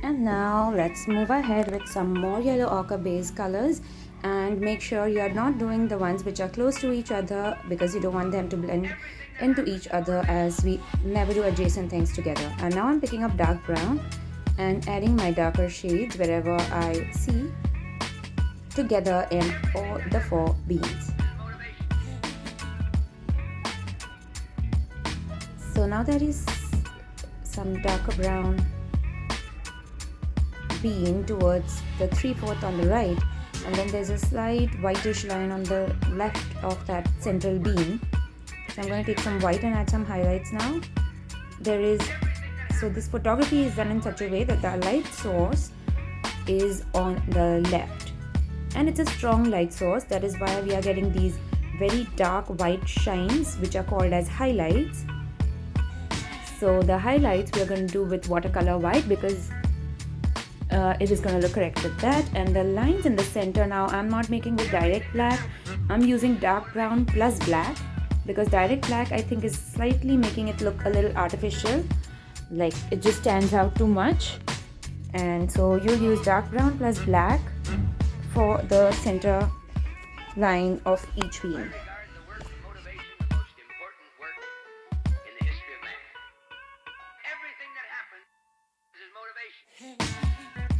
And now let's move ahead with some more yellow ochre base colors, and make sure you are not doing the ones which are close to each other because you don't want them to blend into each other, as we never do adjacent things together. And now I'm picking up dark brown and adding my darker shades wherever I see together in all the 4 beans. So now there is some darker brown bean towards the 3/4 on the right, and then there's a slight whitish line on the left of that central bean. So I'm going to take some white and add some highlights now. So this photography is done in such a way that the light source is on the left, and it's a strong light source. That is why we are getting these very dark white shines, which are called as highlights. So the highlights we are going to do with watercolor white, because it is going to look correct with that. And the lines in the center, now I'm not making with direct black, I'm using dark brown plus black, because direct black I think is slightly making it look a little artificial, like it just stands out too much. And so you'll use dark brown plus black for the center line of each bean. Everything that happens is motivation.